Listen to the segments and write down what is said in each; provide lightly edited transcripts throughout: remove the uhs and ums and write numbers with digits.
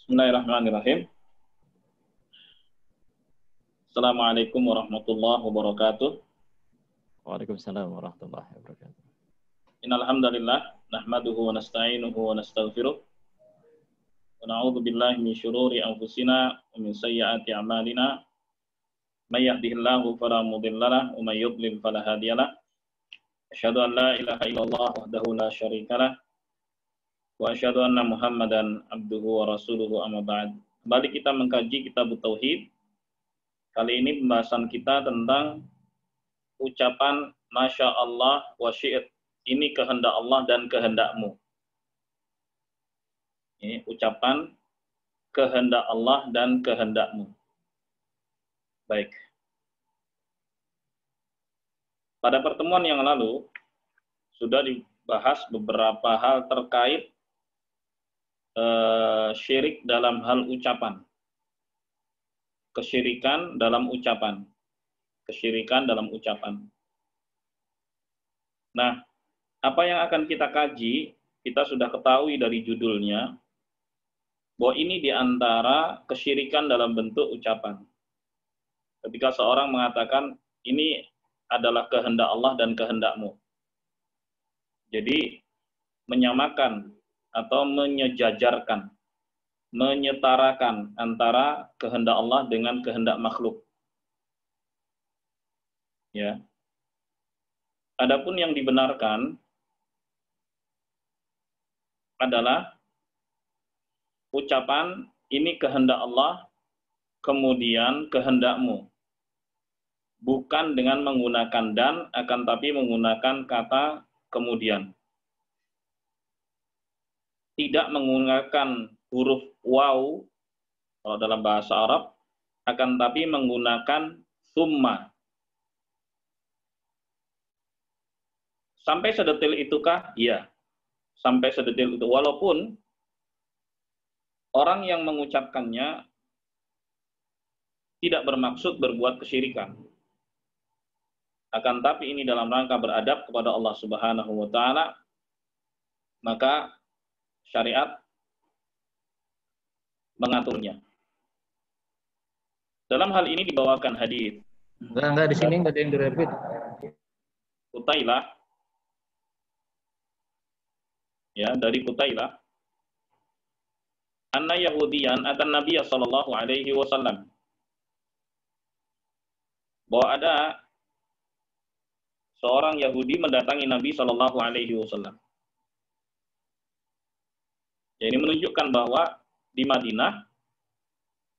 Bismillahirrahmanirrahim. Assalamualaikum warahmatullahi wabarakatuh. Waalaikumsalam warahmatullahi wabarakatuh. Innal hamdalillah nahmaduhu wa nasta'inuhu wa nastaghfiruh. Wa na'udzu billahi min syururi anfusina wa min sayyiati a'malina. May yahdihillahu fala mudhillalah wa may yudlil fala hadiyalah. Asyhadu an la ilaha illallah wahdahu la syarikalah wa asyhadu anna Muhammadan abduhu wa rasuluhu amma ba'd. Kembali kita mengkaji kitab tauhid. Kali ini pembahasan kita tentang ucapan Masya Allah wa syi'it. Ini kehendak Allah dan kehendakmu. Ini ucapan kehendak Allah dan kehendakmu. Baik. Pada pertemuan yang lalu sudah dibahas beberapa hal terkait syirik dalam hal ucapan. Kesyirikan dalam ucapan. Kesyirikan dalam ucapan. Nah, apa yang akan kita kaji, kita sudah ketahui dari judulnya, bahwa ini diantara kesyirikan dalam bentuk ucapan. Ketika seorang mengatakan, ini adalah kehendak Allah dan kehendakmu. Jadi, menyamakan atau menyejajarkan, menyetarakan antara kehendak Allah dengan kehendak makhluk. Ya. Adapun yang dibenarkan adalah ucapan ini kehendak Allah, kemudian kehendakmu. Bukan dengan menggunakan dan, akan tapi menggunakan kata kemudian. Tidak menggunakan huruf waw, kalau dalam bahasa Arab, akan tapi menggunakan summa. Sampai sedetil itukah? Iya. Sampai sedetil itu. Walaupun orang yang mengucapkannya tidak bermaksud berbuat kesyirikan. Akan tapi ini dalam rangka beradab kepada Allah Subhanahu wa taala, maka syariat mengaturnya. Dalam hal ini dibawakan hadis. Enggak di sini enggak ada yang direpeat. Qutailah, ya, dari Qutailah, anna Yahudiyan atan Nabiy sallallahu alaihi wasallam, bahwa ada seorang Yahudi mendatangi Nabi sallallahu alaihi wasallam. Ya, ini menunjukkan bahwa di Madinah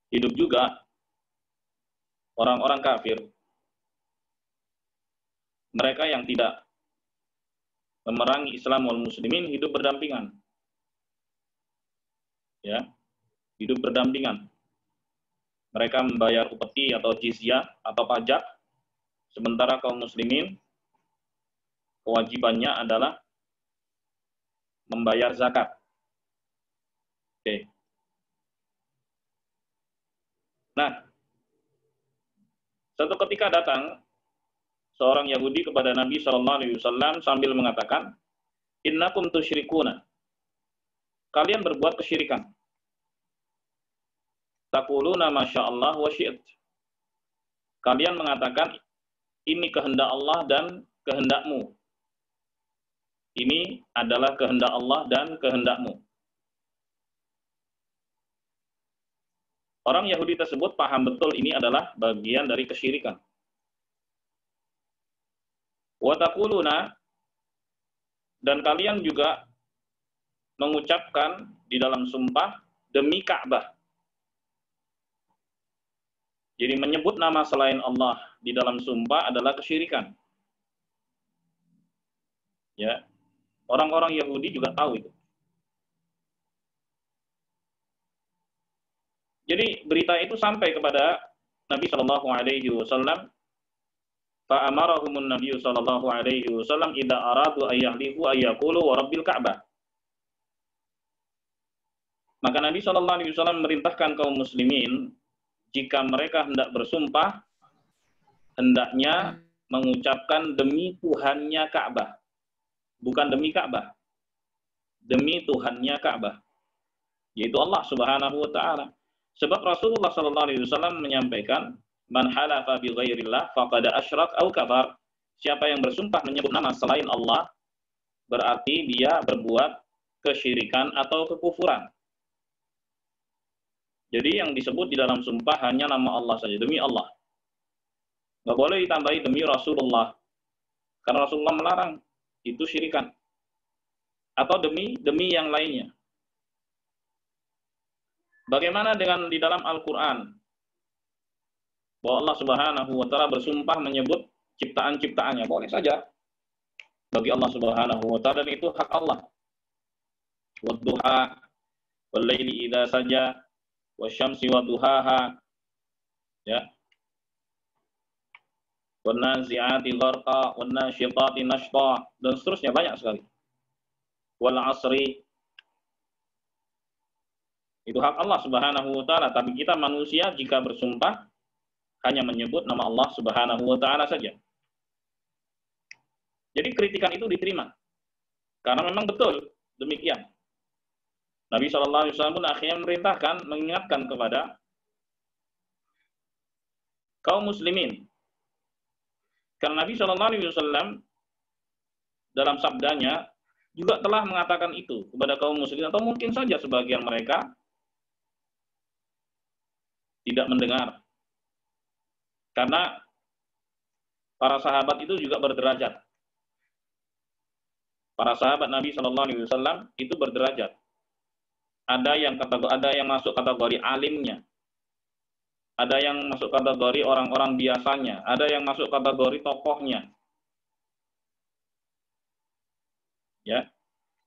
hidup juga orang-orang kafir. Mereka yang tidak memerangi Islam wal muslimin hidup berdampingan. Ya, hidup berdampingan. Mereka membayar upeti atau jizyah atau pajak, sementara kaum muslimin kewajibannya adalah membayar zakat. Oke. Nah, suatu ketika datang seorang Yahudi kepada Nabi Shallallahu Alaihi Wasallam sambil mengatakan, Innakum tusyrikuna. Kalian berbuat kesyirikan. Taquluna masya Allah wa syi'at. Kalian mengatakan ini kehendak Allah dan kehendakmu. Ini adalah kehendak Allah dan kehendakmu. Orang Yahudi tersebut paham betul ini adalah bagian dari kesyirikan. Wa taquluna, dan kalian juga mengucapkan di dalam sumpah demi Ka'bah. Jadi menyebut nama selain Allah di dalam sumpah adalah kesyirikan. Ya. Orang-orang Yahudi juga tahu itu. Jadi berita itu sampai kepada Nabi Shallallahu Alaihi Wasallam. Fa'amarahumun Nabi Shallallahu Alaihi Wasallam idza aradu ayyahlifu ayyaqulu wa rabbil Ka'bah. Maka Nabi Shallallahu Alaihi Wasallam merintahkan kaum muslimin, jika mereka hendak bersumpah, hendaknya mengucapkan demi Tuhannya Ka'bah, bukan demi Ka'bah, demi Tuhannya Ka'bah. yaitu Allah Subhanahu wa taala. Sebab Rasulullah sallallahu alaihi wasallam menyampaikan, "Man halafa bi ghairillah faqad asyrak aw kafar." Siapa yang bersumpah menyebut nama selain Allah, berarti dia berbuat kesyirikan atau kekufuran. Jadi yang disebut di dalam sumpah hanya nama Allah saja, demi Allah. Nggak boleh ditambahi demi Rasulullah. Karena Rasulullah melarang, itu syirikan. Atau demi yang lainnya. Bagaimana dengan di dalam Al-Quran? Bahwa Allah Subhanahu wa ta'ala bersumpah menyebut ciptaan-ciptaannya. Boleh saja. Bagi Allah Subhanahu wa ta'ala, dan itu hak Allah. Wadduha, wal-laili idza saja, wasyamsi wadduhaha, ya. Wan-nazi'ati gharqa, wan-nasyitati nashta, dan seterusnya banyak sekali. Wal asri, itu hak Allah Subhanahu wa ta'ala. Tapi kita manusia jika bersumpah hanya menyebut nama Allah Subhanahu wa ta'ala saja. Jadi kritikan itu diterima. Karena memang betul demikian. Nabi SAW pun akhirnya memerintahkan, mengingatkan kepada kaum muslimin. Karena Nabi SAW dalam sabdanya juga telah mengatakan itu kepada kaum muslimin, atau mungkin saja sebagian mereka tidak mendengar. Karena para sahabat itu juga berderajat. Para sahabat Nabi SAW itu berderajat. Ada yang masuk kategori alimnya. Ada yang masuk kategori orang-orang biasanya. Ada yang masuk kategori tokohnya. Ya.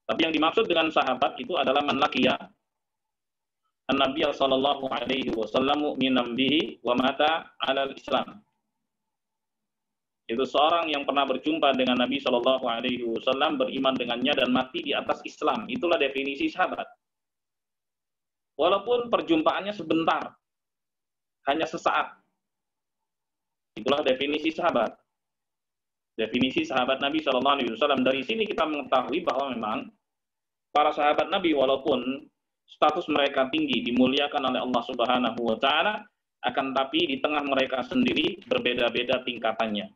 Tapi yang dimaksud dengan sahabat itu adalah man laqiya An-Nabi sallallahu alaihi wasallam mu'minan bihi wa mata 'alal Islam. Itu seorang yang pernah berjumpa dengan Nabi sallallahu alaihi wasallam, beriman dengannya dan mati di atas Islam. Itulah definisi sahabat. Walaupun perjumpaannya sebentar, hanya sesaat. Itulah definisi sahabat. Definisi sahabat Nabi sallallahu alaihi wasallam. Dari sini kita mengetahui bahwa memang para sahabat Nabi walaupun status mereka tinggi, dimuliakan oleh Allah Subhanahu wa ta'ala, akan tapi di tengah mereka sendiri berbeda-beda tingkatannya.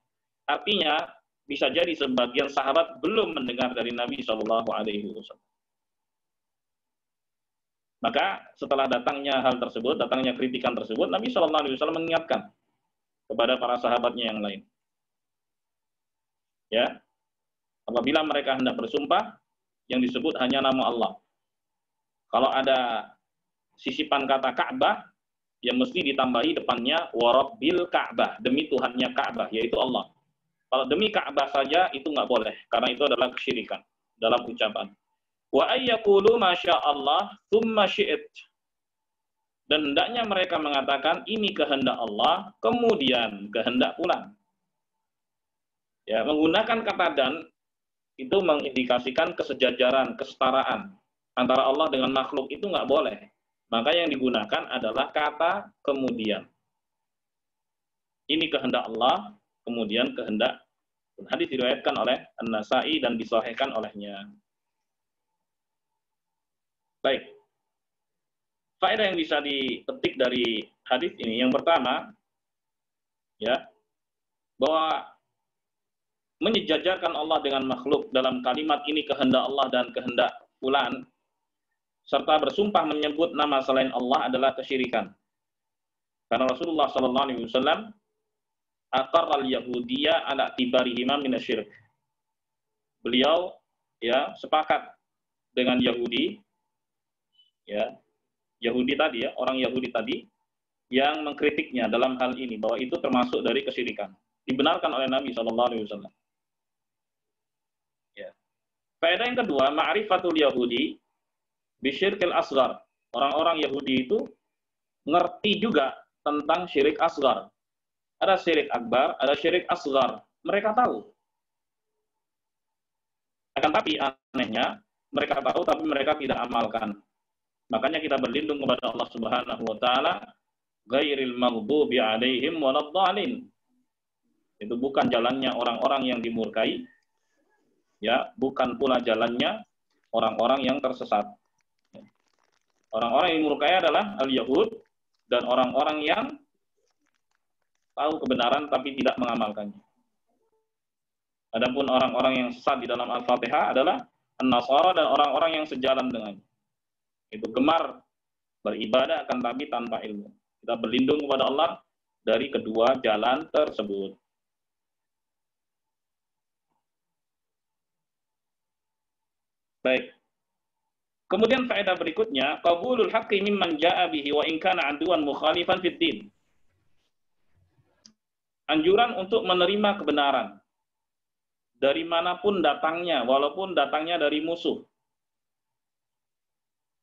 Artinya, bisa jadi sebagian sahabat belum mendengar dari Nabi Shallallahu Alaihi Wasallam. Maka setelah datangnya hal tersebut, datangnya kritikan tersebut, Nabi Shallallahu Alaihi Wasallam mengingatkan kepada para sahabatnya yang lain. Ya, apabila mereka hendak bersumpah, yang disebut hanya nama Allah. Kalau ada sisipan kata Ka'bah, ya mesti ditambahi depannya warabbil Ka'bah, demi Tuhannya Ka'bah, yaitu Allah. Kalau demi Ka'bah saja itu nggak boleh, karena itu adalah kesyirikan dalam ucapan. Wa ayyaqulu masya Allah tsumma syi'it. Dan hendaknya mereka mengatakan ini kehendak Allah, kemudian kehendak pula. Ya, menggunakan kata dan itu mengindikasikan kesejajaran, kesetaraan antara Allah dengan makhluk, itu nggak boleh. Maka yang digunakan adalah kata kemudian. Ini kehendak Allah, kemudian kehendak. Hadis diriwayatkan oleh An-Nasa'i dan disahihkan olehnya. Baik. Faedah yang bisa dipetik dari hadis ini, yang pertama, ya, bahwa menyejajarkan Allah dengan makhluk dalam kalimat ini kehendak Allah dan kehendak fulan, serta bersumpah menyebut nama selain Allah adalah kesyirikan. Karena Rasulullah SAW aqarral yahudiyya ala tibarihima minasyirik. Beliau ya sepakat dengan Yahudi, ya Yahudi tadi, ya orang Yahudi tadi yang mengkritiknya dalam hal ini bahwa itu termasuk dari kesyirikan. Dibenarkan oleh Nabi SAW. Ya. Faedah yang kedua, ma'rifatul Yahudi bisyirkil asghar. Orang-orang Yahudi itu ngerti juga tentang syirik asghar. Ada syirik akbar, ada syirik asghar. Mereka tahu. Akan tapi anehnya, mereka tahu tapi mereka tidak amalkan. Makanya kita berlindung kepada Allah Subhanahu wa taala, ghairil maghdubi 'alaihim waladhdallin. Itu bukan jalannya orang-orang yang dimurkai, ya, bukan pula jalannya orang-orang yang tersesat. Orang-orang yang dimurkai adalah al-Yahud dan orang-orang yang tahu kebenaran tapi tidak mengamalkannya. Adapun orang-orang yang sesat di dalam Al-Fatihah adalah An-Nasara dan orang-orang yang sejalan dengannya. Itu gemar beribadah akan tapi tanpa ilmu. Kita berlindung kepada Allah dari kedua jalan tersebut. Baik. Kemudian faedah berikutnya, qabulul haqqi mimman jaa'a bihi wa in kana 'aduwan mukhalifan fid din. Anjuran untuk menerima kebenaran dari manapun datangnya, walaupun datangnya dari musuh.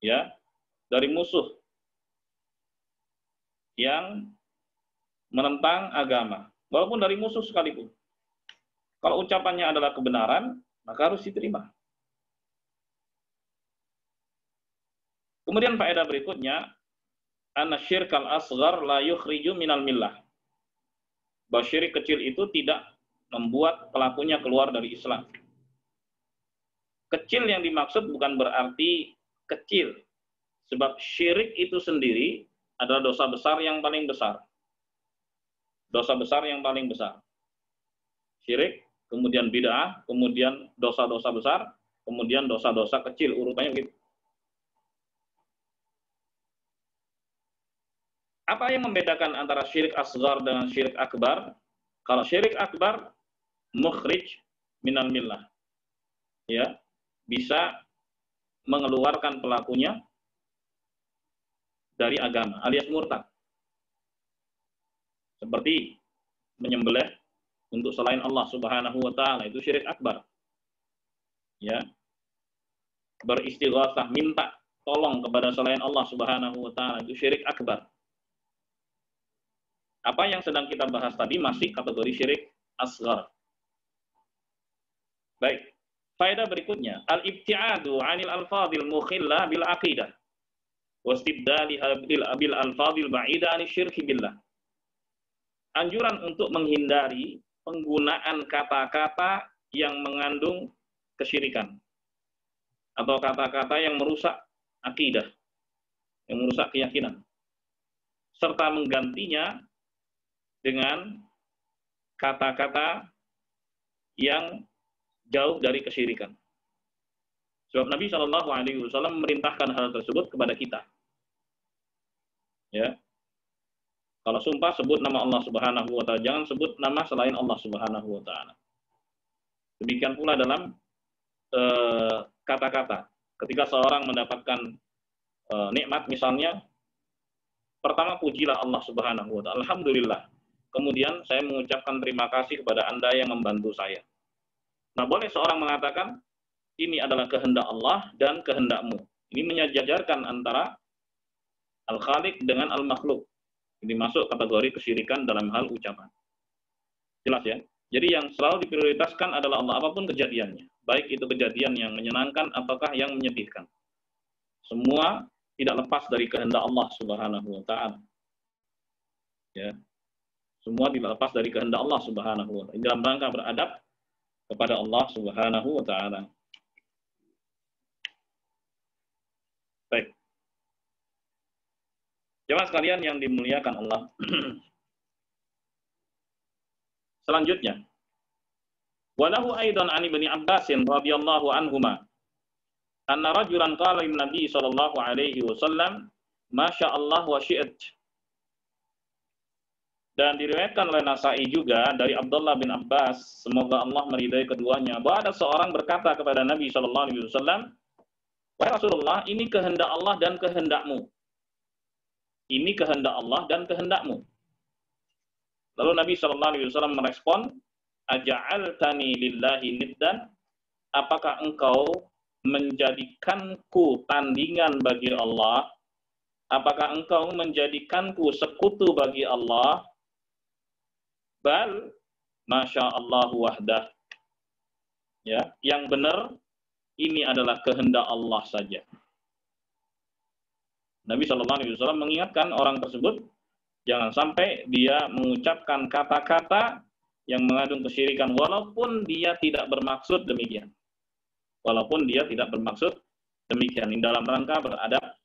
Ya, dari musuh yang menentang agama, walaupun dari musuh sekalipun. Kalau ucapannya adalah kebenaran, maka harus diterima. Kemudian faedah berikutnya, anna syirkal asghar la yukhriju minal millah. Bahwa syirik kecil itu tidak membuat pelakunya keluar dari Islam. Kecil yang dimaksud bukan berarti kecil, sebab syirik itu sendiri adalah dosa besar yang paling besar. Dosa besar yang paling besar. Syirik, kemudian bid'ah, kemudian dosa-dosa besar, kemudian dosa-dosa kecil, urutannya begitu. Apa yang membedakan antara syirik asghar dengan syirik akbar? Kalau syirik akbar, mukhrij minal millah. Ya, bisa mengeluarkan pelakunya dari agama, alias murtad. Seperti menyembelih untuk selain Allah Subhanahu wa taala, itu syirik akbar. Ya. Beristighatsah, minta tolong kepada selain Allah Subhanahu wa taala, itu syirik akbar. Apa yang sedang kita bahas tadi masih kategori syirik asghar. Baik. Faedah berikutnya, al-ibti'adu 'anil alfadhil mukhillah bil aqidah wastibdaliha bil alfadhil ba'ida 'anil syirki billah. Anjuran untuk menghindari penggunaan kata-kata yang mengandung kesyirikan atau kata-kata yang merusak akidah, yang merusak keyakinan, serta menggantinya dengan kata-kata yang jauh dari kesyirikan. Sebab Nabi SAW memerintahkan hal tersebut kepada kita. Ya, kalau sumpah sebut nama Allah Subhanahu wa taala, jangan sebut nama selain Allah Subhanahu wa taala. Demikian pula dalam kata-kata. Ketika seorang mendapatkan nikmat misalnya, pertama pujilah Allah Subhanahu wa taala. Alhamdulillah. Kemudian saya mengucapkan terima kasih kepada Anda yang membantu saya. Nah, boleh seorang mengatakan ini adalah kehendak Allah dan kehendakmu. Ini menyejajarkan antara Al-Khaliq dengan Al-Makhluk. Ini masuk kategori kesyirikan dalam hal ucapan. Jelas ya? Jadi yang selalu diprioritaskan adalah Allah apapun kejadiannya. Baik itu kejadian yang menyenangkan ataukah yang menyedihkan. Semua tidak lepas dari kehendak Allah Subhanahu wa taala. Ya. Semua tidak lepas dari kehendak Allah Subhanahu wa taala. Dalam rangka beradab kepada Allah Subhanahu wa taala. Baik. Jemaah sekalian yang dimuliakan Allah. Selanjutnya, walahu aidan an Ibnu Abbas radhiyallahu anhuma anna rajulan qala lin Nabi sallallahu alaihi wasallam masya Allah wa syi'at. Dan diriwayatkan oleh Nasa'i juga dari Abdullah bin Abbas, semoga Allah meridai keduanya, bahwa ada seorang berkata kepada Nabi sallallahu alaihi wasallam, wahai Rasulullah, ini kehendak Allah dan kehendakmu. Ini kehendak Allah dan kehendakmu. Lalu Nabi sallallahu alaihi wasallam merespon, aja'altani lillahi niddan, apakah engkau menjadikanku tandingan bagi Allah? Apakah engkau menjadikanku sekutu bagi Allah? Bal masya Allah wahdah. Ya, yang benar ini adalah kehendak Allah saja. Nabi SAW mengingatkan orang tersebut jangan sampai dia mengucapkan kata-kata yang mengandung kesyirikan walaupun dia tidak bermaksud demikian. Walaupun dia tidak bermaksud demikian. Dalam rangka beradab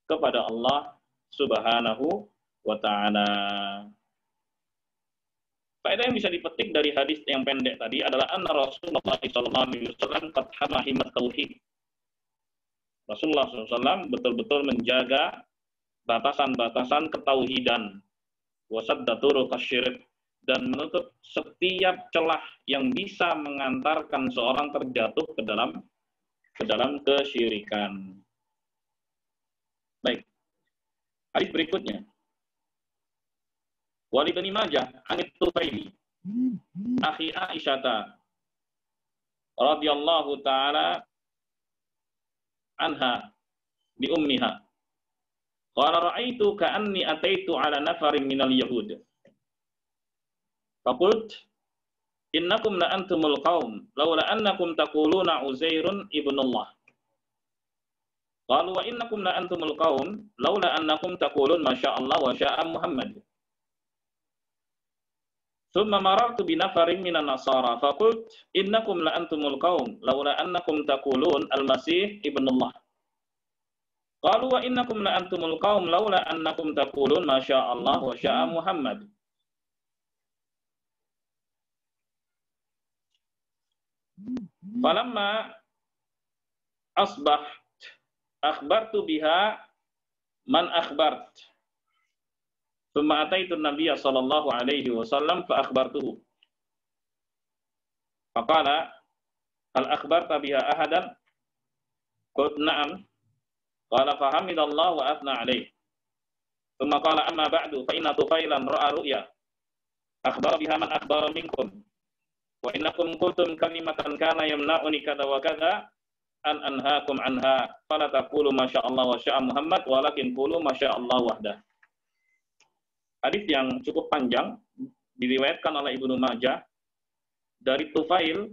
kepada Allah Subhanahu wa ta'ala. Faedah yang bisa dipetik dari hadis yang pendek tadi adalah anna Rasulullah SAW qad hamahimat tauhid. Rasulullah SAW betul-betul menjaga batasan-batasan ketauhidan, wasadda turuq asyirik, dan menutup setiap celah yang bisa mengantarkan seorang terjatuh ke dalam kesyirikan. Baik. Hadis berikutnya. Wa Ibnu Majah an Tufaili akhi Aisyah radhiyallahu taala anha bi ummiha qala ra'aitu ka'anni ataitu ala nafarin minal yahud faqult innakum la antumul qaum laula annakum taquluna Uzairun ibnullah qalu wa innakum la antumul qaum laula annakum taqulun masya Allah wa sya'a Muhammad. Thumma marartu bi nafarin minan nasara faqult innakum la antumul qaum laula annakum taqulun al-masih ibnullah. Qalu wa innakum la antumul qaum laula annakum taqulun masya Allah wa sya'a Muhammad. Falamma asbaht akhbartu biha man akhbart. Thumma ataitu an-nabiyya sallallahu alaihi wasallam fa akhbartuhu. Faqala hal akhbarta biha ahadan? Qultu na'am. Qala fa hamidallahu wa athna alaihi. Thumma qala amma ba'du fa inna Tufailan ra'a ru'ya. Akhbara biha man akhbara minkum. Wa innakum qultum kalimatan kana yamna'uni kadza wa kadza an anhaakum anha fala taqulu masya Allah wa sya'a Muhammad walakin qulu masya Allah wahdah. Hadis yang cukup panjang diriwayatkan oleh Ibnu Majah dari Tufail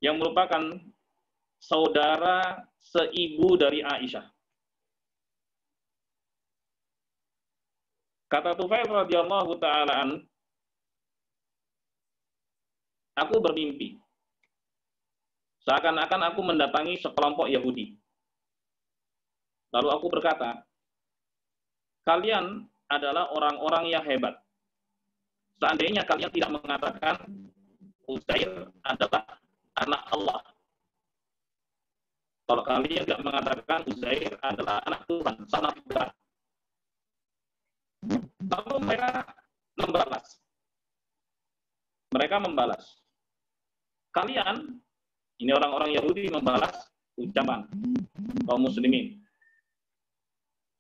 yang merupakan saudara seibu dari Aisyah. Kata Tufail radhiyallahu ta'ala an, aku bermimpi seakan-akan aku mendatangi sekelompok Yahudi. Lalu aku berkata, kalian adalah orang-orang yang hebat. Seandainya kalian tidak mengatakan Uzair adalah anak Allah. Kalau kalian tidak mengatakan Uzair adalah anak Tuhan, sangat berat. Lalu mereka membalas. Kalian, ini orang-orang Yahudi membalas ucapan kaum muslimin.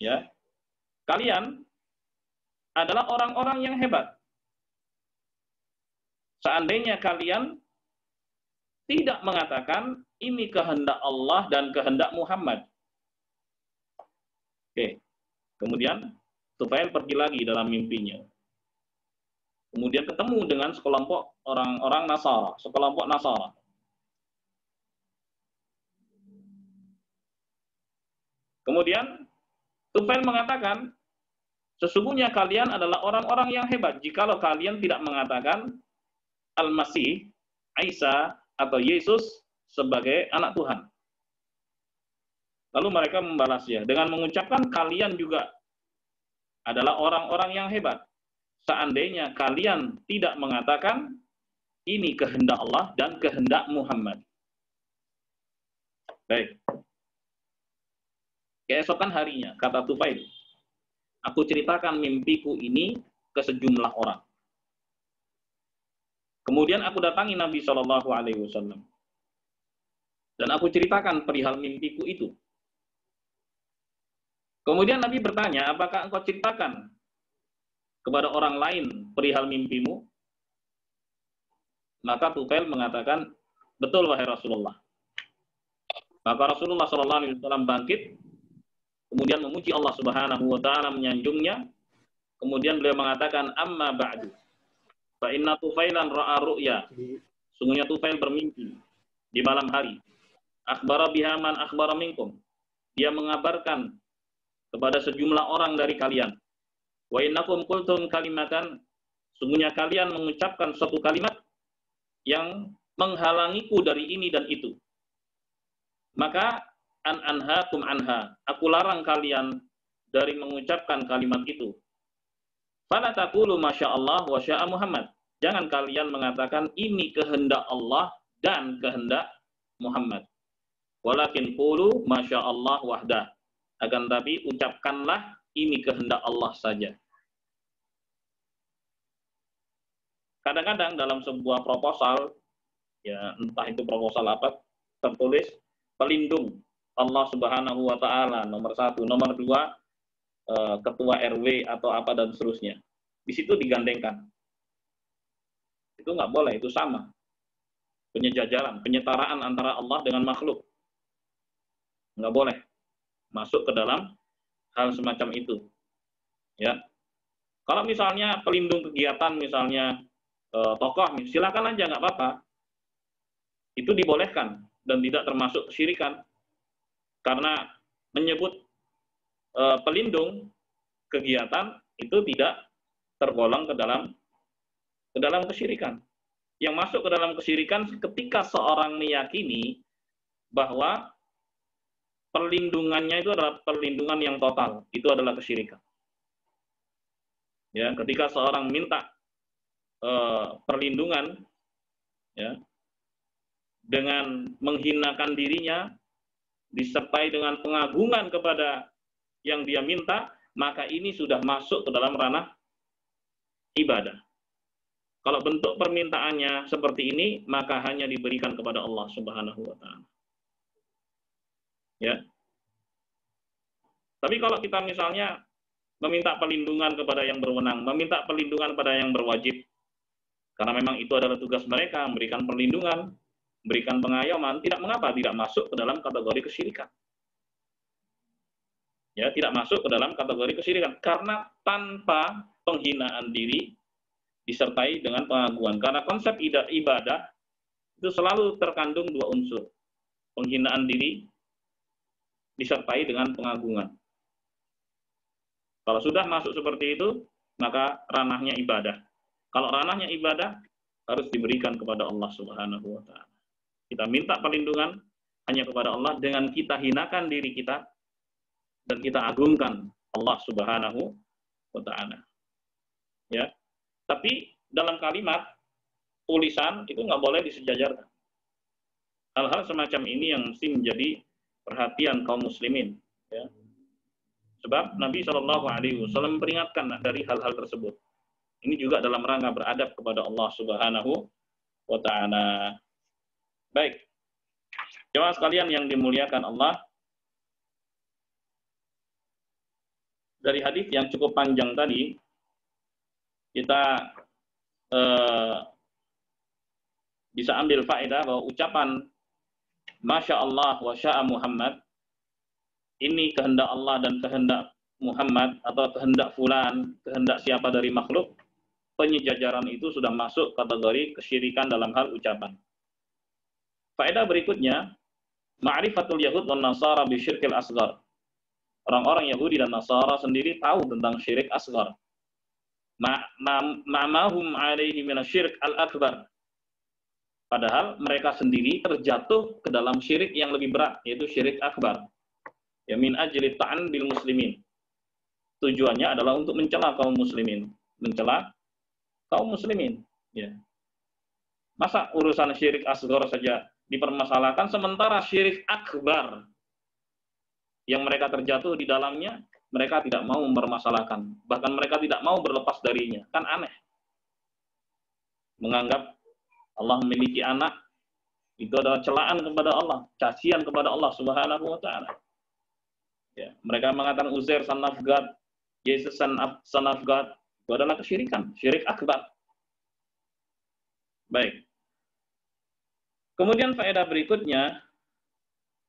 Ya. Kalian adalah orang-orang yang hebat. Seandainya kalian tidak mengatakan ini kehendak Allah dan kehendak Muhammad. Oke. Kemudian Tufail pergi lagi dalam mimpinya. Kemudian ketemu dengan sekelompok orang-orang Nasara, sekelompok Nasara. Kemudian Tufail mengatakan, sesungguhnya kalian adalah orang-orang yang hebat jikalau kalian tidak mengatakan Al-Masih, Isa, atau Yesus sebagai anak Tuhan. Lalu mereka membalasnya dengan mengucapkan kalian juga adalah orang-orang yang hebat. Seandainya kalian tidak mengatakan ini kehendak Allah dan kehendak Muhammad. Baik. Keesokan harinya, kata Tufail, aku ceritakan mimpiku ini ke sejumlah orang. Kemudian aku datangi Nabi Shallallahu Alaihi Wasallam dan aku ceritakan perihal mimpiku itu. Kemudian Nabi bertanya, apakah engkau ceritakan kepada orang lain perihal mimpimu? Maka Tufail mengatakan, betul wahai Rasulullah. Maka Rasulullah Shallallahu Alaihi Wasallam bangkit, kemudian memuji Allah Subhanahu Wa Taala, menyanjungnya. Kemudian beliau mengatakan, amma ba'du, fa inna Tufailan ra'a ru'ya. Sungguhnya Tufail bermimpi di malam hari. Akhbara biha man akhbara minkum. Dia mengabarkan kepada sejumlah orang dari kalian. Wa innakum qultum kalimatan. Sungguhnya kalian mengucapkan suatu kalimat yang menghalangiku dari ini dan itu. Maka an anhaakum anha. Aku larang kalian dari mengucapkan kalimat itu. Fala taqulu masyaallah wa syaa Muhammad. Jangan kalian mengatakan ini kehendak Allah dan kehendak Muhammad. Walakin qulu masyaallah wahdah. Akan tapi ucapkanlah ini kehendak Allah saja. Kadang-kadang dalam sebuah proposal, ya entah itu proposal apa, tertulis pelindung Allah Subhanahu wa taala nomor 1, nomor 2 ketua RW atau apa dan seterusnya. Di situ digandengkan. Itu nggak boleh, itu sama. Penyejajaran, penyetaraan antara Allah dengan makhluk. Nggak boleh masuk ke dalam hal semacam itu. Ya. Kalau misalnya pelindung kegiatan, misalnya tokoh, silakan aja, nggak apa-apa. Itu dibolehkan dan tidak termasuk kesyirikan. Karena menyebut pelindung kegiatan itu tidak tergolong ke dalam kesyirikan. Yang masuk ke dalam kesyirikan ketika seorang meyakini bahwa perlindungannya itu adalah perlindungan yang total, itu adalah kesyirikan. Ya, ketika seorang minta perlindungan, ya, dengan menghinakan dirinya, disertai dengan pengagungan kepada yang dia minta, maka ini sudah masuk ke dalam ranah ibadah. Kalau bentuk permintaannya seperti ini, maka hanya diberikan kepada Allah Subhanahu wa taala. Ya. Tapi kalau kita misalnya meminta perlindungan kepada yang berwenang, meminta perlindungan kepada yang berwajib, karena memang itu adalah tugas mereka, memberikan perlindungan, memberikan pengayoman, tidak mengapa, tidak masuk ke dalam kategori kesyirikan. Ya, tidak masuk ke dalam kategori kesyirikan karena tanpa penghinaan diri disertai dengan pengagungan. Karena konsep ibadah itu selalu terkandung dua unsur. Penghinaan diri disertai dengan pengagungan. Kalau sudah masuk seperti itu, maka ranahnya ibadah. Kalau ranahnya ibadah, harus diberikan kepada Allah Subhanahu wa taala. Kita minta perlindungan hanya kepada Allah dengan kita hinakan diri kita dan kita agungkan Allah Subhanahu wa taala. Ya. Tapi dalam kalimat tulisan itu nggak boleh disejajarkan. Hal-hal semacam ini yang mesti menjadi perhatian kaum muslimin, ya. Sebab Nabi Shallallahu Alaihi Wasallam memperingatkan dari hal-hal tersebut. Ini juga dalam rangka beradab kepada Allah Subhanahu wa taala. Baik. Jemaah sekalian yang dimuliakan Allah, dari hadis yang cukup panjang tadi, kita bisa ambil faedah bahwa ucapan Masya Allah wa sya'a Muhammad, ini kehendak Allah dan kehendak Muhammad, atau kehendak fulan, kehendak siapa dari makhluk, penyejajaran itu sudah masuk kategori kesyirikan dalam hal ucapan. Faedah berikutnya, ma'rifatul Yahud wan Nasara bisyirkil asghar. Orang-orang Yahudi dan Nasara sendiri tahu tentang syirik asghar. Ma'mahum alaihi minasyirk al-akbar. Padahal mereka sendiri terjatuh ke dalam syirik yang lebih berat, yaitu syirik akbar. Ya, min ajli ta'an bil muslimin. Tujuannya adalah untuk mencela kaum muslimin, mencela kaum muslimin. Ya. Masa urusan syirik asghar saja dipermasalahkan, sementara syirik akbar yang mereka terjatuh di dalamnya, mereka tidak mau mempermasalahkan. Bahkan mereka tidak mau berlepas darinya. Kan aneh. Menganggap Allah memiliki anak, itu adalah celaan kepada Allah, cacian kepada Allah Subhanahu wa taala. Ya, mereka mengatakan Uzair son of God, Yesus son of God, itu adalah kesyirikan, syirik akbar. Baik. Kemudian faedah berikutnya,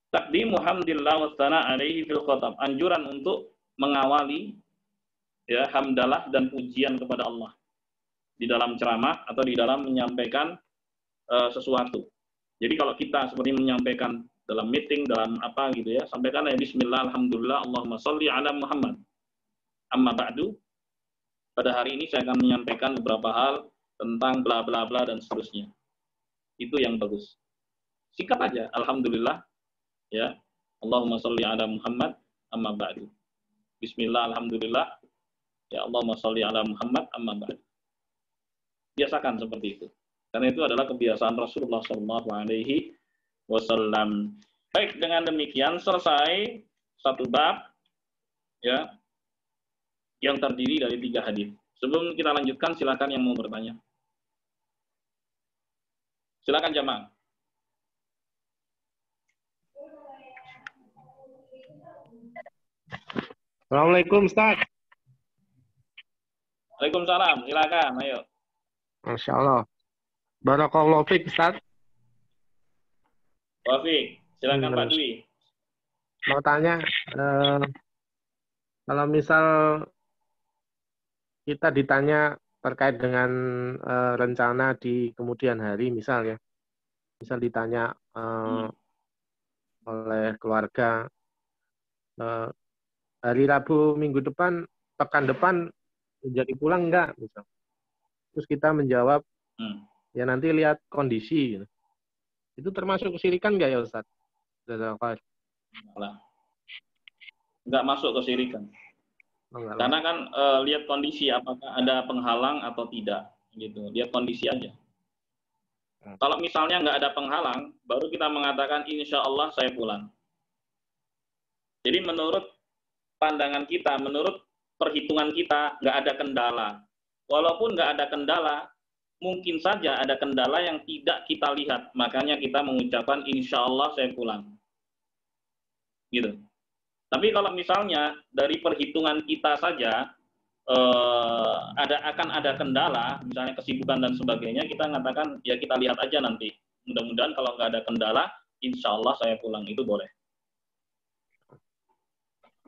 taqdimu hamdillah wa tsana alaihi fil khatab, anjuran untuk mengawali, ya, hamdalah dan pujian kepada Allah di dalam ceramah atau di dalam menyampaikan sesuatu. Jadi kalau kita seperti menyampaikan dalam meeting, dalam apa gitu ya, sampaikan ya bismillah, alhamdulillah, Allahumma sholli ala Muhammad. Amma ba'du, pada hari ini saya akan menyampaikan beberapa hal tentang bla bla bla dan seterusnya. Itu yang bagus. Singkat aja, alhamdulillah, ya. Allahumma sholli ala Muhammad amma ba'du. Bismillah, alhamdulillah. Ya Allahumma sholli ala Muhammad amma ba'du. Biasakan seperti itu. Karena itu adalah kebiasaan Rasulullah sallallahu alaihi wasallam. Baik, dengan demikian selesai satu bab ya yang terdiri dari 3 hadis. Sebelum kita lanjutkan, silakan yang mau bertanya. Silakan jamaah. Assalamualaikum Ustaz. Waalaikumsalam, silakan, ayo. Masya Allah. Barakallahu fiik Ustaz. Taufik, silakan Pak Dwi. Mau tanya, kalau misal kita ditanya terkait dengan rencana di kemudian hari, misal ditanya oleh keluarga, hari Rabu minggu depan, pekan depan jadi pulang enggak, misal. Terus kita menjawab, ya nanti lihat kondisi. Gitu. Itu termasuk kesirikan enggak ya Ustaz? Enggak masuk kesirikan. Karena kan lihat kondisi apakah ada penghalang atau tidak, gitu. Lihat kondisi aja. Kalau misalnya nggak ada penghalang, baru kita mengatakan insya Allah saya pulang. Jadi menurut pandangan kita, menurut perhitungan kita nggak ada kendala. Walaupun nggak ada kendala, mungkin saja ada kendala yang tidak kita lihat. Makanya kita mengucapkan insya Allah saya pulang. Gitu. Tapi kalau misalnya dari perhitungan kita saja akan ada kendala, misalnya kesibukan dan sebagainya, kita mengatakan ya kita lihat aja nanti. Mudah-mudahan kalau nggak ada kendala, insya Allah saya pulang, itu boleh.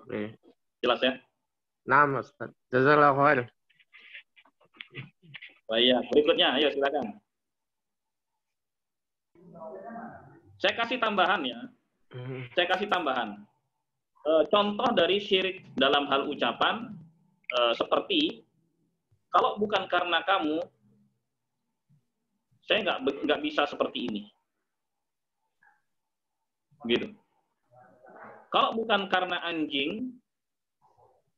Oke. Jelas ya? Nah, Ustaz. Jazakallahu khair. Baik, berikutnya, ayo silakan. Saya kasih tambahan ya. Saya kasih tambahan. Contoh dari syirik dalam hal ucapan seperti kalau bukan karena kamu, saya nggak bisa seperti ini, gitu. Kalau bukan karena anjing,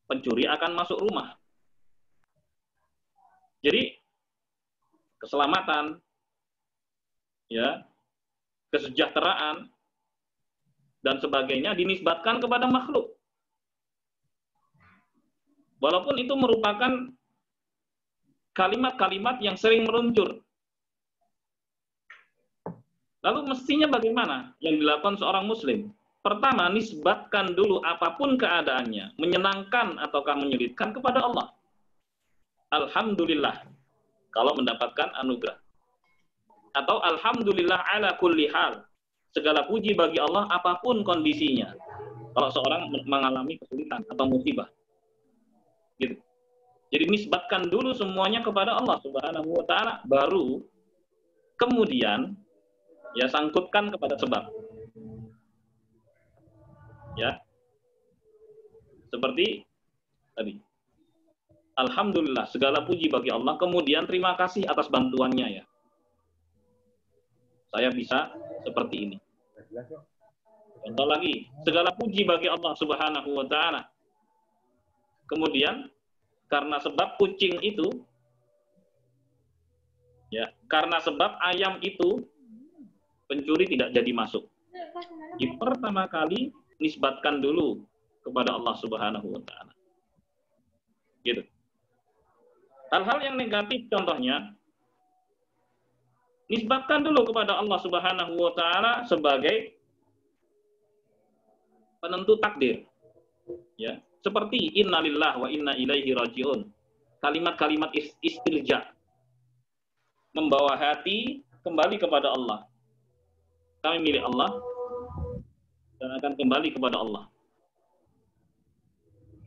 pencuri akan masuk rumah. Jadi keselamatan, ya, kesejahteraan dan sebagainya dinisbatkan kepada makhluk. Walaupun itu merupakan kalimat-kalimat yang sering meluncur. Lalu mestinya bagaimana yang dilakukan seorang muslim? Pertama, nisbatkan dulu apapun keadaannya, menyenangkan ataukah menyulitkan kepada Allah. Alhamdulillah, kalau mendapatkan anugerah. Atau alhamdulillah ala kulli hal. Segala puji bagi Allah apapun kondisinya. Kalau seorang mengalami kesulitan atau musibah. Gitu. Jadi nisbatkan dulu semuanya kepada Allah Subhanahu wa taala, baru kemudian ya sangkutkan kepada sebab. Ya. Seperti tadi. Alhamdulillah, segala puji bagi Allah, kemudian terima kasih atas bantuannya ya. Saya bisa seperti ini. Contoh lagi, segala puji bagi Allah Subhanahu wa taala. Kemudian karena sebab kucing itu ya, karena sebab ayam itu pencuri tidak jadi masuk. Di pertama kali nisbatkan dulu kepada Allah Subhanahu wa taala. Gitu. Hal-hal yang negatif contohnya nisbatkan dulu kepada Allah Subhanahu wa taala sebagai penentu takdir. Ya, seperti innalillah wa inna ilaihi rajiun. Kalimat-kalimat istirja. Membawa hati kembali kepada Allah. Kami milik Allah dan akan kembali kepada Allah.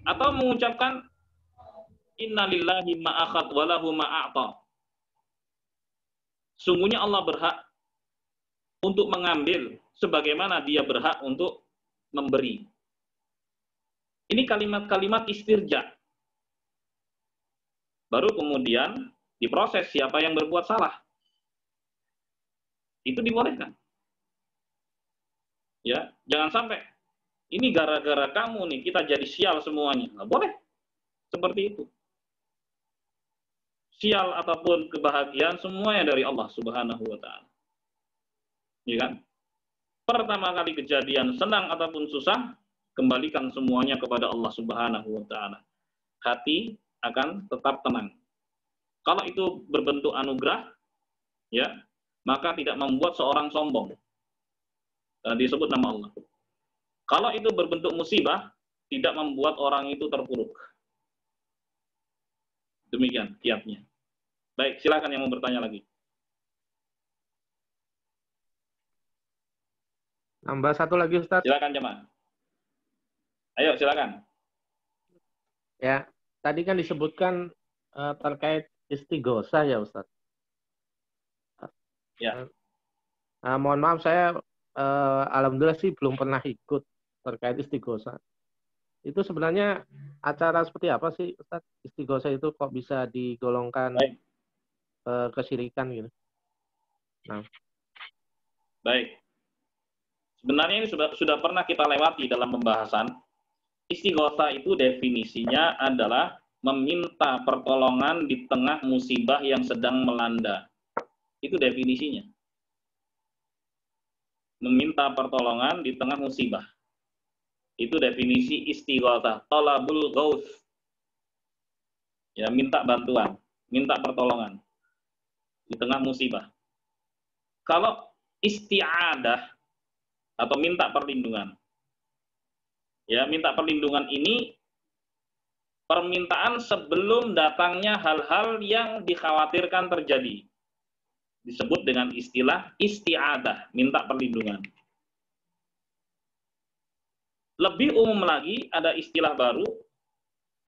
Atau mengucapkan innalillahi ma akhadha wa lahu ma a'ta. Sungguhnya Allah berhak untuk mengambil sebagaimana dia berhak untuk memberi. Ini kalimat-kalimat istirja. Baru kemudian diproses siapa yang berbuat salah. Itu dibolehkan. Ya, jangan sampai ini gara-gara kamu nih kita jadi sial semuanya. Nggak boleh seperti itu. Sial ataupun kebahagiaan semuanya dari Allah Subhanahu wa taala. Ya kan? Pertama kali kejadian senang ataupun susah, kembalikan semuanya kepada Allah Subhanahu wa taala. Hati akan tetap tenang. Kalau itu berbentuk anugerah, ya, maka tidak membuat seorang sombong. Karena disebut nama Allah. Kalau itu berbentuk musibah, tidak membuat orang itu terpuruk. Demikian kiatnya. Baik, silakan yang mau bertanya lagi. Nambah satu lagi, Ustaz. Silakan jemaah. Ayo, silakan. Ya, tadi kan disebutkan terkait istighosah ya, Ustaz. Ya. Mohon maaf, saya alhamdulillah sih belum pernah ikut terkait istighosah. Itu sebenarnya acara seperti apa sih, Ustaz? Istighosah itu kok bisa digolongkan kesyirikan gitu? Nah. Baik. Sebenarnya ini sudah pernah kita lewati dalam pembahasan. Istighosah itu definisinya adalah meminta pertolongan di tengah musibah yang sedang melanda. Itu definisinya. Meminta pertolongan di tengah musibah. Itu definisi istighosah. Talabul ghauth. Ya, minta bantuan, minta pertolongan di tengah musibah. Kalau isti'adah atau minta perlindungan. Ya, minta perlindungan ini permintaan sebelum datangnya hal-hal yang dikhawatirkan terjadi. Disebut dengan istilah isti'adah, minta perlindungan. Lebih umum lagi, ada istilah baru,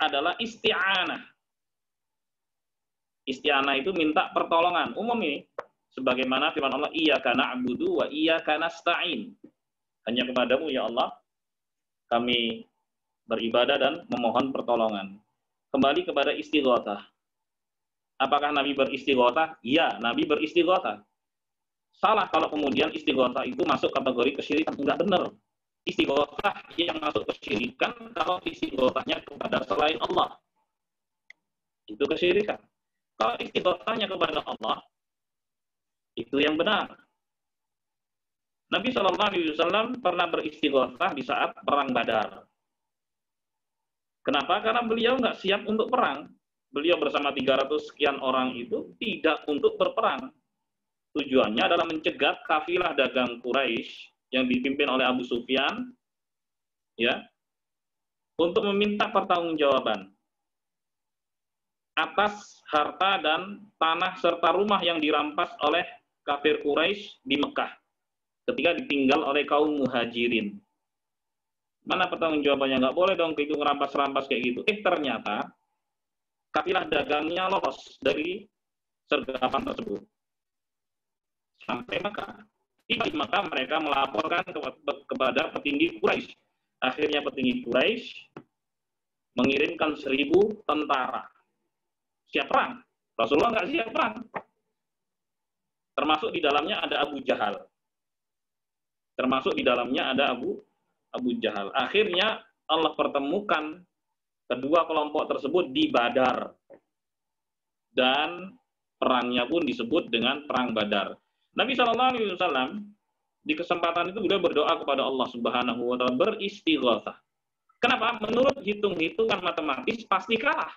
adalah isti'anah. Isti'anah itu minta pertolongan. Umum ini, sebagaimana firman Allah, iyyaka na'budu wa iyyaka nasta'in. Hanya kepadamu, ya Allah, kami beribadah dan memohon pertolongan. Kembali kepada istighosah. Apakah Nabi beristighosah? Ya, Nabi beristighosah. Salah kalau kemudian istighosah itu masuk kategori kesyirikan. Enggak benar. Istighosah yang masuk kesyirikan kalau istighosahnya kepada selain Allah. Itu kesyirikan. Kalau istighosahnya kepada Allah, itu yang benar. Nabi SAW pernah beristighosah di saat perang Badar. Kenapa? Karena beliau nggak siap untuk perang. Beliau bersama 300 sekian orang itu tidak untuk berperang. Tujuannya adalah mencegat kafilah dagang Quraisy yang dipimpin oleh Abu Sufyan, ya, untuk meminta pertanggungjawaban atas harta dan tanah serta rumah yang dirampas oleh kafir Quraisy di Mekah ketika ditinggal oleh kaum muhajirin. Mana pertanggungjawabannya? Nggak boleh dong itu ngerampas-rampas kayak gitu. Ternyata kafilah dagangnya lolos dari sergapan tersebut sampai Mekah. Di Mekah mereka melaporkan kepada petinggi Quraisy. Akhirnya petinggi Quraisy mengirimkan 1000 tentara siap perang. Rasulullah nggak siap perang. Termasuk di dalamnya ada Abu Jahal. Termasuk di dalamnya ada Abu Jahal. Akhirnya Allah pertemukan kedua kelompok tersebut di Badar. Dan perangnya pun disebut dengan Perang Badar. Nabi SAW di kesempatan itu beliau berdoa kepada Allah Subhanahu wa taala, beristighosah. Kenapa? Menurut hitung-hitungan matematis pasti kalah.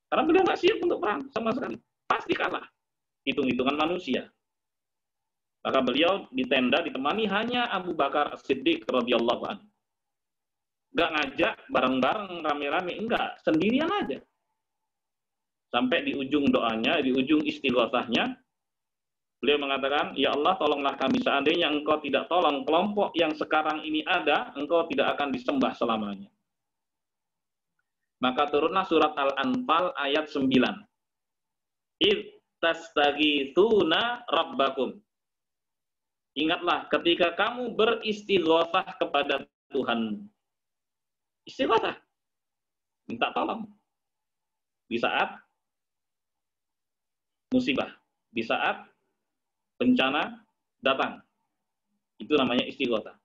Karena beliau nggak siap untuk perang sama sekali. Pasti kalah. Hitung-hitungan manusia. Maka beliau di tenda ditemani hanya Abu Bakar As-Siddiq radhiyallahu anhu. Nggak ngajak bareng-bareng rame-rame, enggak, sendirian aja. Sampai di ujung doanya, di ujung istighosahnya, beliau mengatakan, ya Allah tolonglah kami, seandainya engkau tidak tolong kelompok yang sekarang ini ada, engkau tidak akan disembah selamanya. Maka turunlah surat Al-Anfal ayat 9. Id tastaghitsuna rabbakum. Ingatlah ketika kamu beristighosah kepada Tuhan. Istighosah. Minta tolong. Di saat musibah. Di saat bencana datang. Itu namanya istighosah.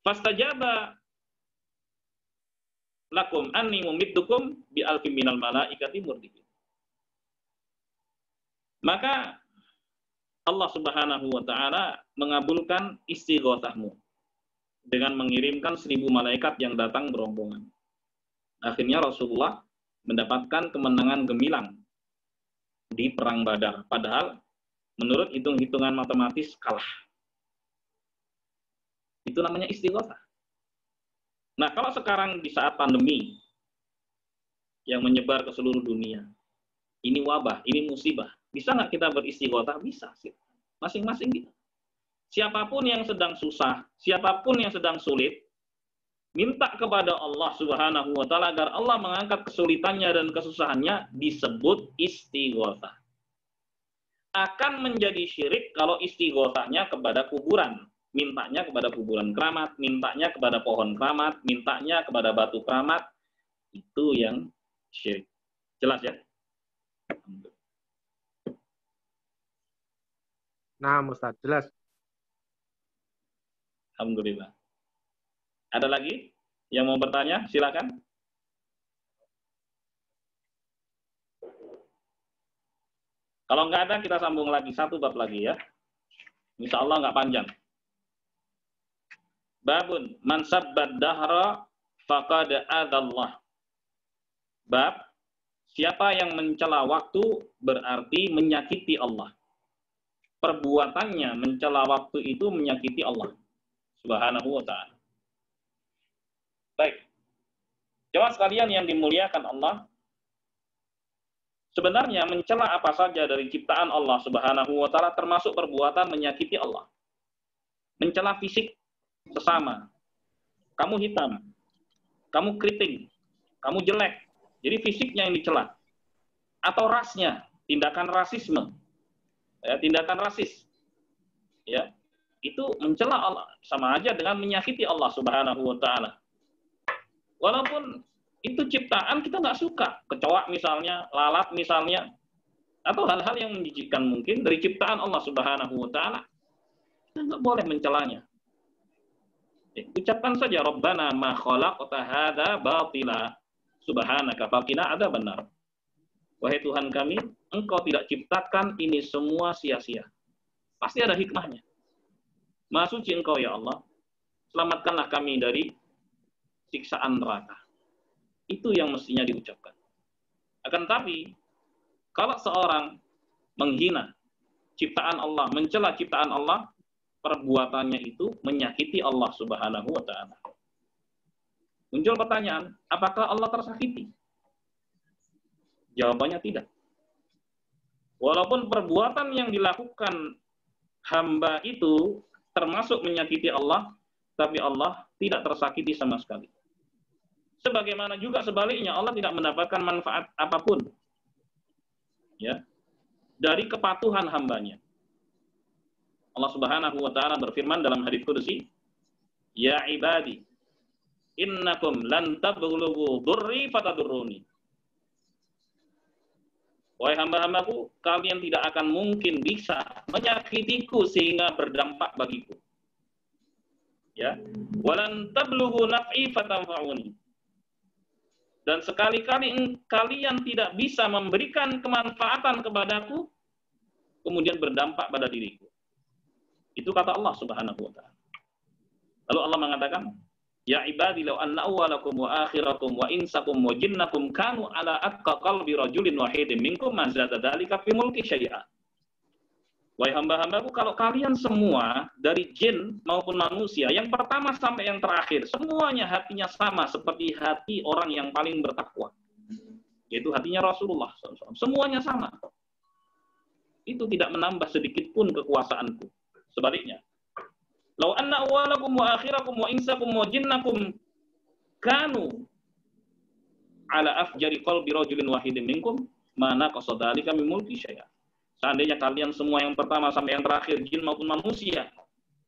Fastajaba lakum anni mumiddukum bi alfin minal malaikati murdifin. Maka Allah Subhanahu wa taala mengabulkan istighatsahmu dengan mengirimkan 1000 malaikat yang datang berombongan. Akhirnya Rasulullah mendapatkan kemenangan gemilang di perang Badar, padahal menurut hitung-hitungan matematis kalah. Itu namanya istighatsah. Nah, kalau sekarang di saat pandemi yang menyebar ke seluruh dunia, ini wabah, ini musibah, bisa nggak kita beristighatsah? Bisa sih, masing-masing kita. Siapapun yang sedang susah, siapapun yang sedang sulit, minta kepada Allah Subhanahu wa taala agar Allah mengangkat kesulitannya dan kesusahannya, disebut istighatsah. Akan menjadi syirik kalau istighatsahnya kepada kuburan, mintanya kepada kuburan keramat, mintanya kepada pohon keramat, mintanya kepada batu keramat, itu yang syirik. Jelas ya? Nah, Ustaz, jelas. Alhamdulillah. Ada lagi yang mau bertanya? Silakan. Kalau nggak ada, kita sambung lagi. Satu bab lagi ya. Insya Allah nggak panjang. Babun man sabbad dahra faqad adallah. Bab, siapa yang mencela waktu berarti menyakiti Allah. Perbuatannya mencela waktu itu menyakiti Allah Subhanahu wa ta'ala. Baik. Jemaah sekalian yang dimuliakan Allah, sebenarnya mencela apa saja dari ciptaan Allah Subhanahu wa ta'ala termasuk perbuatan menyakiti Allah. Mencela fisik sesama. Kamu hitam, kamu keriting, kamu jelek. Jadi fisiknya yang dicela. Atau rasnya, tindakan rasisme. Ya, tindakan rasis. Ya. Itu mencela Allah, sama aja dengan menyakiti Allah Subhanahu wa ta'ala. Walaupun itu ciptaan kita nggak suka, kecoa misalnya, lalat misalnya, atau hal-hal yang menjijikkan mungkin dari ciptaan Allah Subhanahu wa ta'ala, kita nggak boleh mencelanya. Ucapkan saja, Rabbana ma khalaqta hadza batila subhanaka faqina adzabannar. Wahai Tuhan kami, Engkau tidak ciptakan ini semua sia-sia. Pasti ada hikmahnya. Maha suci Engkau ya Allah, selamatkanlah kami dari siksaan neraka. Itu yang mestinya diucapkan. Akan tapi, kalau seorang menghina ciptaan Allah, mencela ciptaan Allah, perbuatannya itu menyakiti Allah Subhanahu wa ta'ala. Muncul pertanyaan, apakah Allah tersakiti? Jawabannya tidak. Walaupun perbuatan yang dilakukan hamba itu termasuk menyakiti Allah, tapi Allah tidak tersakiti sama sekali. Sebagaimana juga sebaliknya, Allah tidak mendapatkan manfaat apapun ya dari kepatuhan hambanya. Allah Subhanahu wa ta'ala berfirman dalam hadits qudsi, ya ibadi, innakum lan tablughu dhurri fatadurruni. Wahai hamba-hambaku, kalian tidak akan mungkin bisa menyakitiku sehingga berdampak bagiku. Ya, walan tablughu naf'i fatanfa'uni. Dan sekali-kali kalian tidak bisa memberikan kemanfaatan kepadaku, kemudian berdampak pada diriku. Itu kata Allah Subhanahu wa ta'ala. Lalu Allah mengatakan, ya ibadi law anna awwalakum wa akhirakum wa insakum wa jinnakum kanu ala atqa qalbi rajulin wahidin minkum ma zada dzalika fi mulki syai'a. Wahai hamba-hambaku, kalau kalian semua dari jin maupun manusia, yang pertama sampai yang terakhir, semuanya hatinya sama seperti hati orang yang paling bertakwa, yaitu hatinya Rasulullah SAW. Semuanya sama. Itu tidak menambah sedikit pun kekuasaanku. Sebaliknya, law anna awwalakum wa akhirakum wa insakum wa jinnakum kanu ala afjari qalbi rajulin wahidin minkum ma naqasa dzalika min mulki syai'a. Seandainya kalian semua yang pertama sampai yang terakhir, jin maupun manusia,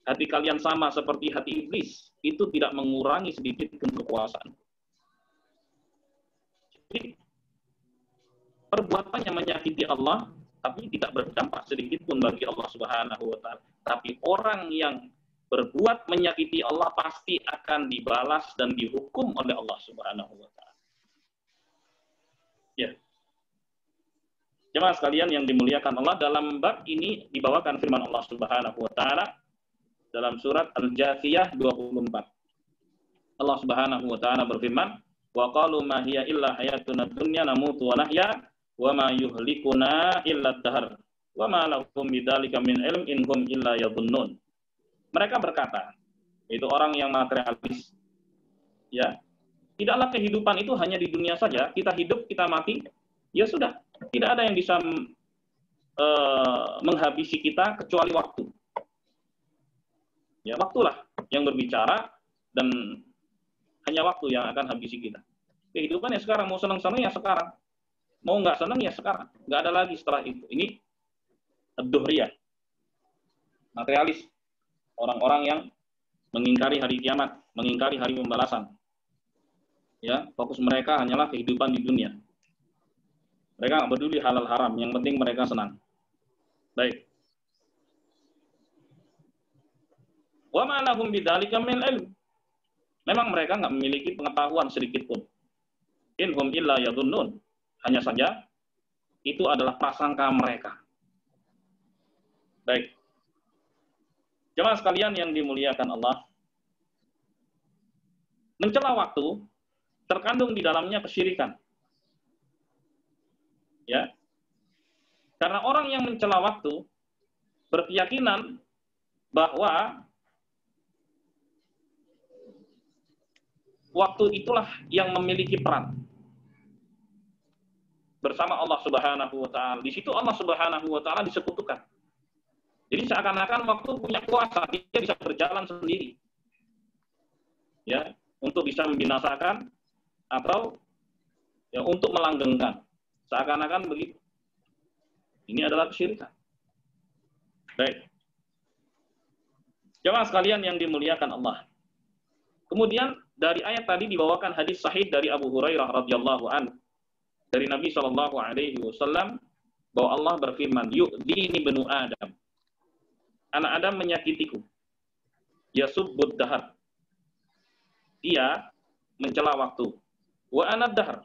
hati kalian sama seperti hati iblis, itu tidak mengurangi sedikit pun kekuasaan. Jadi, perbuatannya menyakiti Allah, tapi tidak berdampak sedikit pun bagi Allah Subhanahu wa ta'ala. Tapi orang yang berbuat menyakiti Allah pasti akan dibalas dan dihukum oleh Allah Subhanahu wa taala. Ya. Jemaah sekalian yang dimuliakan Allah, dalam bab ini dibawakan firman Allah Subhanahu wa taala dalam surat Al-Jathiyah 24. Allah Subhanahu wa taala berfirman, "Wa qalu ma hiya illa hayatuna dunya namutu wa nahya wa ma yuhlikuna illa ad-dahr wa ma lahum bidzalika min ilm in hum illa yadhunnun." Mereka berkata, itu orang yang materialis, ya, tidaklah kehidupan itu hanya di dunia saja, kita hidup, kita mati, ya sudah, tidak ada yang bisa menghabisi kita kecuali waktu. Ya, waktulah yang berbicara dan hanya waktu yang akan habisi kita. Kehidupan ya sekarang, mau senang-senang ya sekarang, mau nggak senang ya sekarang, nggak ada lagi setelah itu. Ini ad-duhriyah, materialis, orang-orang yang mengingkari hari kiamat, mengingkari hari pembalasan. Ya, fokus mereka hanyalah kehidupan di dunia. Mereka nggak peduli halal haram, yang penting mereka senang. Baik. Wa ma lahum bidzalika min ilm. Memang mereka nggak memiliki pengetahuan sedikit pun. In hum illa yadhunnun. Hanya saja itu adalah prasangka mereka. Baik. Jemaah sekalian yang dimuliakan Allah, mencela waktu terkandung di dalamnya kesyirikan. Ya. Karena orang yang mencela waktu berkeyakinan bahwa waktu itulah yang memiliki peran bersama Allah Subhanahu wa taala. Di situ Allah Subhanahu wa taala disekutukan. Jadi seakan-akan waktu punya kuasa, dia bisa berjalan sendiri. Ya, untuk bisa membinasakan atau ya untuk melanggengkan. Seakan-akan begitu. Ini adalah kesyirikan. Baik. Jemaah sekalian yang dimuliakan Allah. Kemudian dari ayat tadi dibawakan hadis sahih dari Abu Hurairah radhiyallahu anhu dari Nabi sallallahu alaihi wasallam bahwa Allah berfirman, "Yu'dini banu Adam." Anak Adam menyakitiku. Yasubbud dahar. Dia mencela waktu. Wa ana dahar.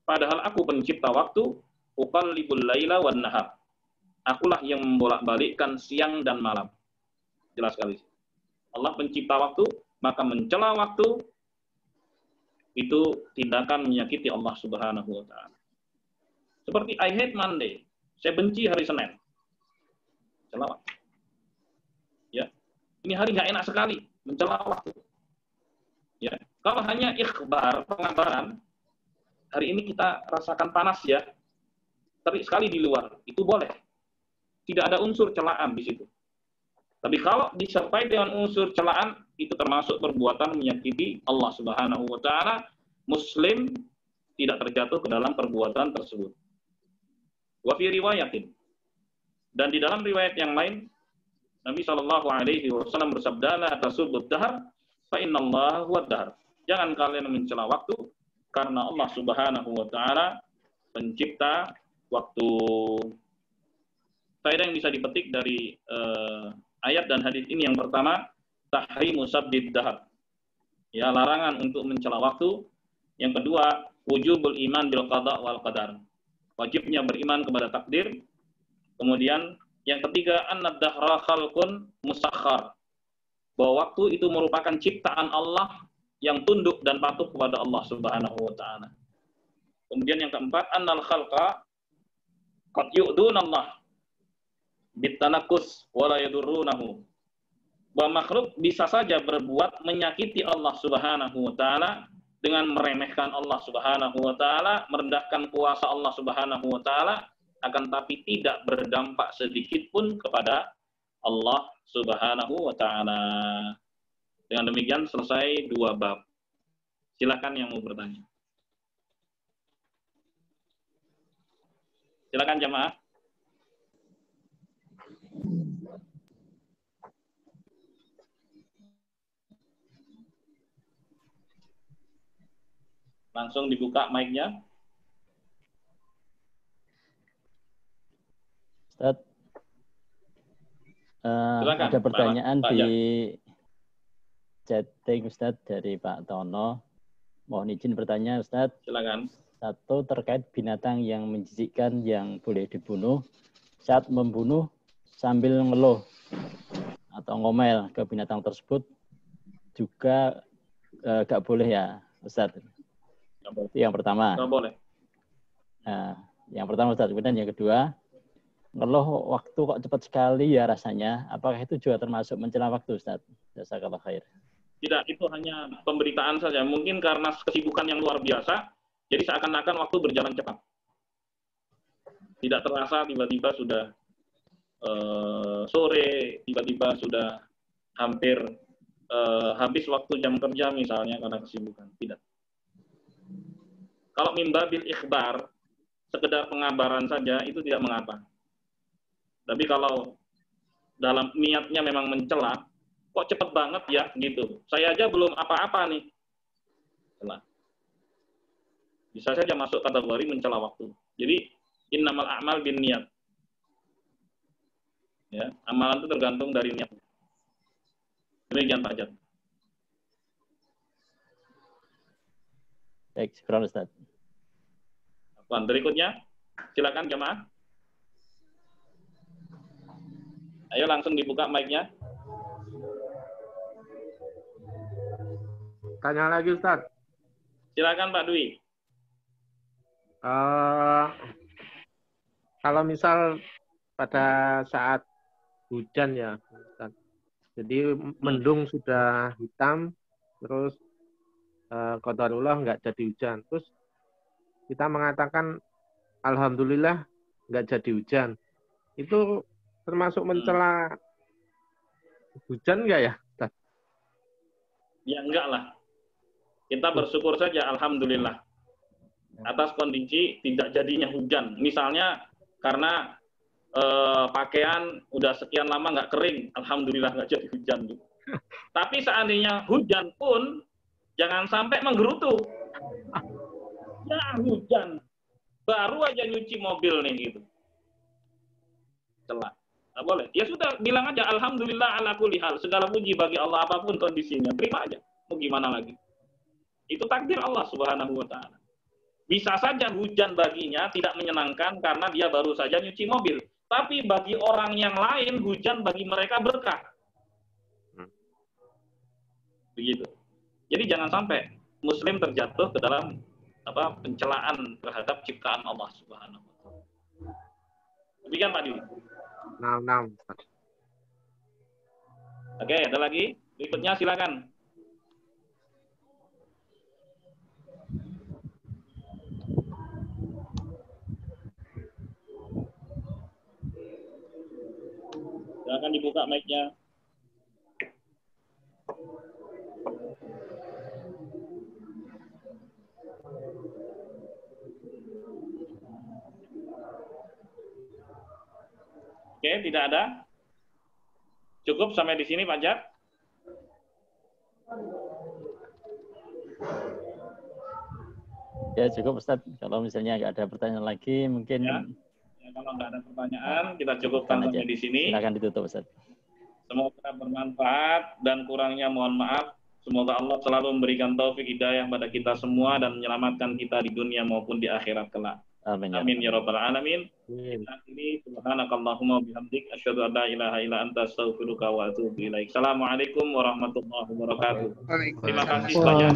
Padahal aku pencipta waktu, uqallibul laila wan nahar. Akulah yang membolak-balikkan siang dan malam. Jelas sekali. Allah pencipta waktu, maka mencela waktu itu tindakan menyakiti Allah Subhanahu wa taala. Seperti I hate Monday. Saya benci hari Senin. Mencela waktu. Ya. Ini hari nggak enak sekali, mencela waktu. Ya. Kalau hanya ikhbar, pengabaran, hari ini kita rasakan panas ya, terik sekali di luar, itu boleh. Tidak ada unsur celaan di situ. Tapi kalau disertai dengan unsur celaan, itu termasuk perbuatan menyakiti Allah Subhanahu wa taala. Muslim tidak terjatuh ke dalam perbuatan tersebut. Wa fi riwayatin. Dan di dalam riwayat yang lain, Nabi sallallahu alaihi wasallam bersabda, "La tasubbud dahr, fa innallaha huwad dahr." Jangan kalian mencela waktu, karena Allah Subhanahu wa taala pencipta waktu. Faedah yang bisa dipetik dari ayat dan hadis ini, yang pertama, tahrimu sabdid dahr. Ya, larangan untuk mencela waktu. Yang kedua, wujubul iman bil qada wal qadar. Wajibnya beriman kepada takdir. Kemudian yang ketiga, annad dahra khalqun musakhkhar. Bahwa waktu itu merupakan ciptaan Allah yang tunduk dan patuh kepada Allah Subhanahu wa taala. Kemudian yang keempat, annal khalqa qad yu'dunallah bitanakus wala yadurrunahu. Bahwa makhluk bisa saja berbuat menyakiti Allah Subhanahu wa taala dengan meremehkan Allah Subhanahu wa taala, merendahkan kuasa Allah Subhanahu wa taala, akan tapi tidak berdampak sedikit pun kepada Allah Subhanahu wa taala. Dengan demikian selesai 2 bab. Silakan yang mau bertanya. Silakan jamaah. Langsung dibuka mic-nya. Ustaz, ada pertanyaan di chatting Ustadz dari Pak Tono. Mohon izin bertanya Ustadz. Silakan. Satu, terkait binatang yang menjijikkan yang boleh dibunuh. Saat membunuh sambil ngeluh atau ngomel ke binatang tersebut juga gak boleh ya Ustadz. Itu yang pertama. Gak boleh. Nah, yang pertama Ustadz. Kemudian yang kedua, ngeluh waktu kok cepat sekali ya rasanya. Apakah itu juga termasuk mencela waktu Ustadz? Jazakallah khair. Tidak, itu hanya pemberitaan saja. Mungkin karena kesibukan yang luar biasa, jadi seakan-akan waktu berjalan cepat. Tidak terasa tiba-tiba sudah sore, tiba-tiba sudah hampir habis waktu jam kerja misalnya karena kesibukan. Tidak. Kalau mimba bil ikhbar, sekedar pengabaran saja, itu tidak mengapa. Tapi kalau dalam niatnya memang mencela, kok cepet banget ya gitu. Saya aja belum apa-apa nih. Celah. Bisa saja masuk kategori mencela waktu. Jadi innamal a'mal bin niat. Ya, amalan itu tergantung dari niat. Demikian Pak Jat. Baik, syukur Ustaz. Berikutnya, silakan jemaah. Ayo langsung dibuka mic-nya. Tanya lagi Ustaz. Silakan Pak Dwi. Kalau misal pada saat hujan ya, Ustaz. Jadi mendung sudah hitam, terus qadarullah nggak jadi hujan. Terus kita mengatakan alhamdulillah nggak jadi hujan. Itu termasuk mencela hujan nggak ya, Ustaz? Ya enggak lah. Kita bersyukur saja alhamdulillah atas kondisi tidak jadinya hujan. Misalnya karena pakaian udah sekian lama nggak kering, alhamdulillah nggak jadi hujan. Tapi seandainya hujan pun jangan sampai menggerutu. Ya hujan, baru aja nyuci mobil nih gitu. Celah. Nggak boleh. Ya sudah, bilang aja alhamdulillah ala kulli hal. Segala puji bagi Allah apapun kondisinya. Terima aja. Mau gimana lagi? Itu takdir Allah Subhanahu wa taala. Bisa saja hujan baginya tidak menyenangkan karena dia baru saja nyuci mobil. Tapi bagi orang yang lain, hujan bagi mereka berkah. Begitu. Jadi jangan sampai Muslim terjatuh ke dalam pencelaan terhadap ciptaan Allah Subhanahu wa taala. Demikian Pak Dwi. Nah. Oke, ada lagi? Berikutnya silakan. Silakan dibuka mic-nya. Oke, tidak ada. Cukup sampai di sini, Pak Jat. Ya, cukup Ustaz. Kalau misalnya nggak ada pertanyaan lagi, mungkin... Ya, kalau nggak ada pertanyaan, kita cukupkan sampai di sini. Silakan ditutup, Ustaz. Semoga bermanfaat dan kurangnya mohon maaf. Semoga Allah selalu memberikan taufik hidayah pada kita semua dan menyelamatkan kita di dunia maupun di akhirat kelak. Amin ya rabbal alamin. Ini subhanakallahumma bihamdik asyhadu an la ilaha illa anta astaghfiruka wa atubu ilaik. Assalamualaikum warahmatullahi wabarakatuh. Terima kasih banyak.